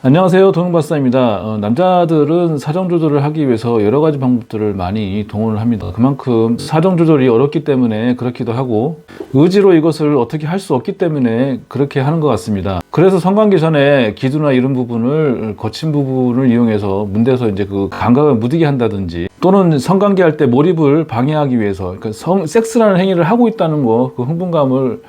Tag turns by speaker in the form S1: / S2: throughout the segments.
S1: 안녕하세요. 동영박사입니다. 남자들은 사정 조절을 하기 위해서 여러 가지 방법들을 많이 동원을 합니다. 그만큼 사정 조절이 어렵기 때문에 그렇기도 하고 의지로 이것을 어떻게 할 수 없기 때문에 그렇게 하는 것 같습니다. 그래서 성관계 전에 기두나 이런 부분을 거친 부분을 이용해서 문대서 이제 그 감각을 무디게 한다든지 또는 성관계 할 때 몰입을 방해하기 위해서 그러니까 섹스라는 행위를 하고 있다는 거, 그 흥분감을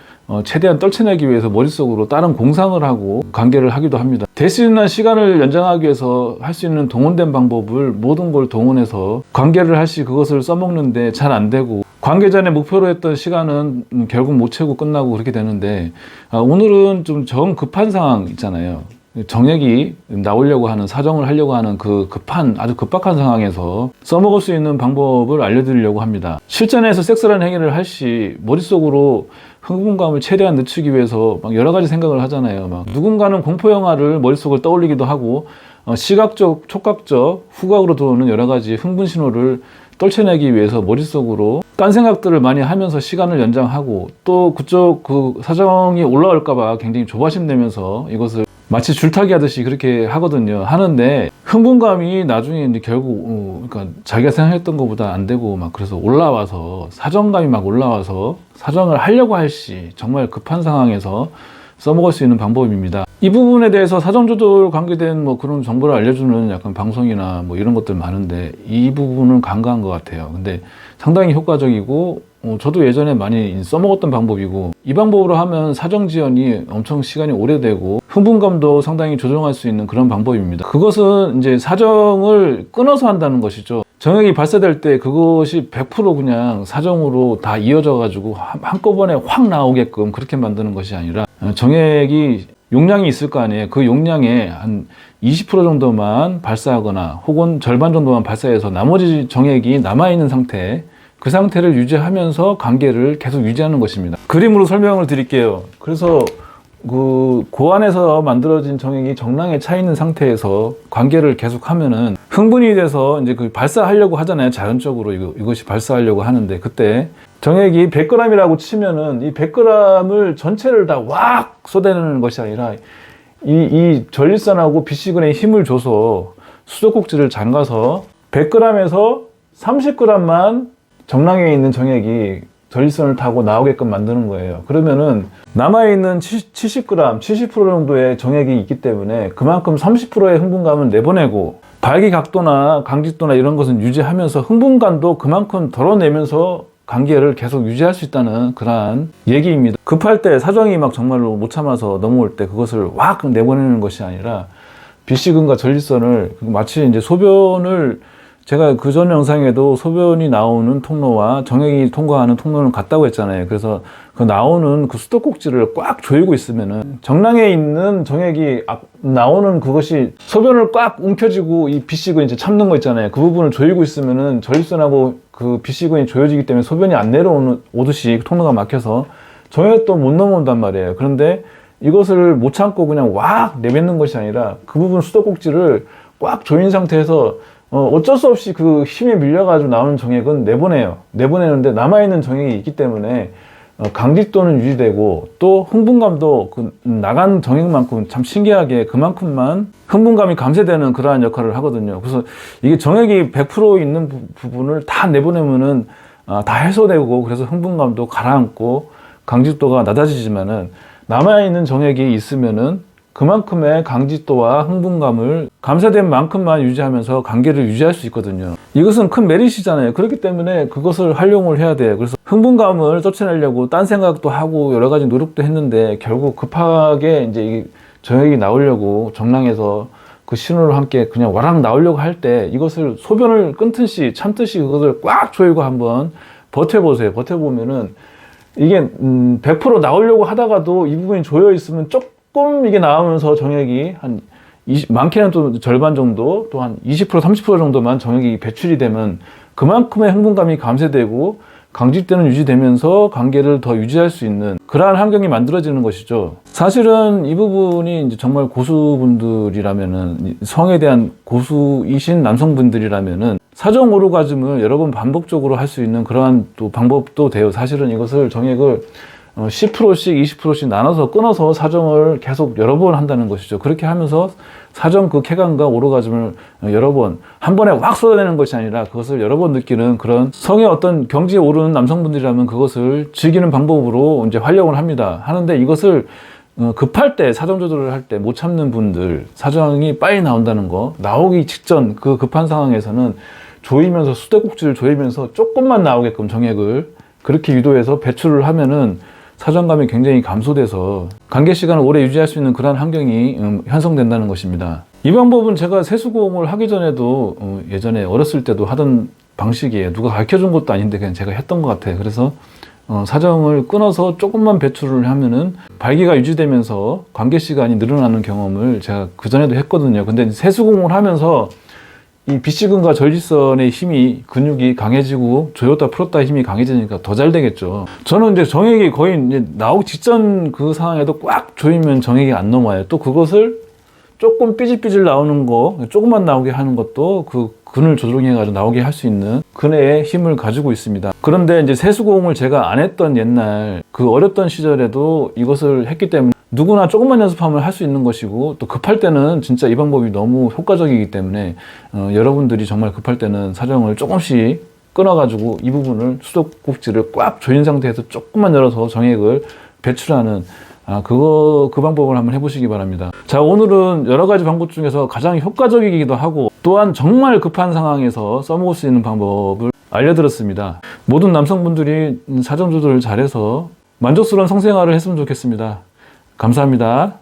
S1: 최대한 떨쳐내기 위해서 머릿속으로 다른 공상을 하고 관계를 하기도 합니다. 될 수 있는 시간을 연장하기 위해서 할 수 있는 동원된 방법을 모든 걸 동원해서 관계를 할 시 그것을 써먹는데 잘 안 되고 관계 전에 목표로 했던 시간은 결국 못 채우고 끝나고 그렇게 되는데 오늘은 좀 정 급한 상황 있잖아요. 정액이 나오려고 하는 사정을 하려고 하는 그 급한 아주 급박한 상황에서 써먹을 수 있는 방법을 알려드리려고 합니다. 실전에서 섹스라는 행위를 할 시 머릿속으로 흥분감을 최대한 늦추기 위해서 막 여러 가지 생각을 하잖아요. 막 누군가는 공포 영화를 머릿속을 떠올리기도 하고 시각적, 촉각적, 후각으로 들어오는 여러 가지 흥분 신호를 떨쳐내기 위해서 머릿속으로 딴 생각들을 많이 하면서 시간을 연장하고 또 그쪽 그 사정이 올라올까봐 굉장히 조바심 내면서 이것을 마치 줄타기 하듯이 그렇게 하거든요. 하는데 흥분감이 나중에 이제 결국 그러니까 자기가 생각했던 것보다 안 되고 막 그래서 올라와서 사정감이 막 올라와서 사정을 하려고 할 시 정말 급한 상황에서 써먹을 수 있는 방법입니다. 이 부분에 대해서 사정 조절 관계된 뭐 그런 정보를 알려주는 약간 방송이나 뭐 이런 것들 많은데 이 부분은 간과한 것 같아요. 근데 상당히 효과적이고 저도 예전에 많이 써먹었던 방법이고 이 방법으로 하면 사정 지연이 엄청 시간이 오래되고 흥분감도 상당히 조정할 수 있는 그런 방법입니다. 그것은 이제 사정을 끊어서 한다는 것이죠. 정액이 발사될 때 그것이 100% 그냥 사정으로 다 이어져 가지고 한꺼번에 확 나오게끔 그렇게 만드는 것이 아니라 정액이 용량이 있을 거 아니에요. 그 용량의 한 20% 정도만 발사하거나 혹은 절반 정도만 발사해서 나머지 정액이 남아있는 상태, 그 상태를 유지하면서 관계를 계속 유지하는 것입니다. 그림으로 설명을 드릴게요. 그래서 그 안에서 만들어진 정액이 정량에 차 있는 상태에서 관계를 계속 하면은 흥분이 돼서 이제 그 발사하려고 하잖아요. 자연적으로 이것이 발사하려고 하는데 그때 정액이 100g이라고 치면은 이 100g을 전체를 다 왁 쏟아내는 것이 아니라 이 전립선하고 비시근에 힘을 줘서 수도꼭지를 잠가서 100g에서 30g만 정량에 있는 정액이 전립선을 타고 나오게끔 만드는 거예요. 그러면은 남아있는 70g, 70% 정도의 정액이 있기 때문에 그만큼 30%의 흥분감은 내보내고 발기 각도나 강직도나 이런 것은 유지하면서 흥분감도 그만큼 덜어내면서 관계를 계속 유지할 수 있다는 그러한 얘기입니다. 급할 때 사정이 막 정말로 못 참아서 넘어올 때 그것을 확 내보내는 것이 아니라 비시근과 전립선을 마치 이제 소변을 제가 그 전 영상에도 소변이 나오는 통로와 정액이 통과하는 통로는 같다고 했잖아요. 그래서 그 나오는 그 수도꼭지를 꽉 조이고 있으면은 정량에 있는 정액이 나오는 그것이 소변을 꽉 움켜쥐고 이 비시근 이제 참는 거 있잖아요. 그 부분을 조이고 있으면은 전립선하고 그 비시근이 조여지기 때문에 소변이 안 내려오듯이 통로가 막혀서 정액도 못 넘어온단 말이에요. 그런데 이것을 못 참고 그냥 왁 내뱉는 것이 아니라 그 부분 수도꼭지를 꽉 조인 상태에서 어쩔 수 없이 그 힘에 밀려가지고 나오는 정액은 내보내요. 내보내는데 남아있는 정액이 있기 때문에 강직도는 유지되고 또 흥분감도 그 나간 정액만큼 참 신기하게 그만큼만 흥분감이 감쇄되는 그러한 역할을 하거든요. 그래서 이게 정액이 100% 있는 부분을 다 내보내면은 다 해소되고 그래서 흥분감도 가라앉고 강직도가 낮아지지만은 남아있는 정액이 있으면은 그만큼의 강직도와 흥분감을 감쇄된 만큼만 유지하면서 관계를 유지할 수 있거든요. 이것은 큰 메리트잖아요. 그렇기 때문에 그것을 활용을 해야 돼요. 그래서 흥분감을 떨쳐내려고 딴 생각도 하고 여러 가지 노력도 했는데 결국 급하게 이제 이 정액이 나오려고 정량에서 그 신호를 함께 그냥 와락 나오려고 할 때 이것을 소변을 끊듯이 참듯이 그것을 꽉 조이고 한번 버텨보세요. 버텨보면은 이게 100% 나오려고 하다가도 이 부분이 조여 있으면 조금 이게 나오면서 정액이 한 많게는 또 절반 정도 또 한 20% 30% 정도만 정액이 배출이 되면 그만큼의 흥분감이 감쇄되고 강직도는 유지되면서 관계를 더 유지할 수 있는 그러한 환경이 만들어지는 것이죠. 사실은 이 부분이 이제 정말 고수분들이라면은 성에 대한 고수이신 남성분들이라면은 사정 오르가즘을 여러 번 반복적으로 할 수 있는 그러한 또 방법도 돼요. 사실은 이것을 정액을 10%씩 20%씩 나눠서 끊어서 사정을 계속 여러 번 한다는 것이죠. 그렇게 하면서 사정 그 쾌감과 오르가즘을 여러 번, 한 번에 확 쏟아내는 것이 아니라 그것을 여러 번 느끼는 그런 성의 어떤 경지에 오르는 남성분들이라면 그것을 즐기는 방법으로 이제 활용을 합니다. 하는데 이것을 급할 때, 사정 조절을 할 때 못 참는 분들, 사정이 빨리 나온다는 거, 나오기 직전 그 급한 상황에서는 조이면서, 수도꼭지를 조이면서 조금만 나오게끔 정액을 그렇게 유도해서 배출을 하면은 사정감이 굉장히 감소돼서 관계 시간을 오래 유지할 수 있는 그런 환경이 형성된다는 것입니다. 이 방법은 제가 세수공을 하기 전에도 예전에 어렸을 때도 하던 방식이에요. 누가 가르쳐준 것도 아닌데 그냥 제가 했던 것 같아요. 그래서 사정을 끊어서 조금만 배출을 하면은 발기가 유지되면서 관계 시간이 늘어나는 경험을 제가 그전에도 했거든요. 근데 세수공을 하면서 이 비시근과 절지선의 힘이, 근육이 강해지고 조였다 풀었다 힘이 강해지니까 더 잘 되겠죠. 저는 이제 정액이 거의 이제 나오기 직전 그 상황에도 꽉 조이면 정액이 안 넘어와요. 또 그것을 조금 삐질삐질 나오는 거, 조금만 나오게 하는 것도 그 근을 조정해가지고 나오게 할 수 있는 근의 힘을 가지고 있습니다. 그런데 이제 세수공을 제가 안 했던 옛날 그 어렸던 시절에도 이것을 했기 때문에 누구나 조금만 연습하면 할 수 있는 것이고, 또 급할 때는 진짜 이 방법이 너무 효과적이기 때문에 여러분들이 정말 급할 때는 사정을 조금씩 끊어가지고 이 부분을 수도꼭지를 꽉 조인 상태에서 조금만 열어서 정액을 배출하는 그 방법을 한번 해보시기 바랍니다. 자, 오늘은 여러 가지 방법 중에서 가장 효과적이기도 하고 또한 정말 급한 상황에서 써먹을 수 있는 방법을 알려드렸습니다. 모든 남성분들이 사정 조절을 잘해서 만족스러운 성생활을 했으면 좋겠습니다. 감사합니다.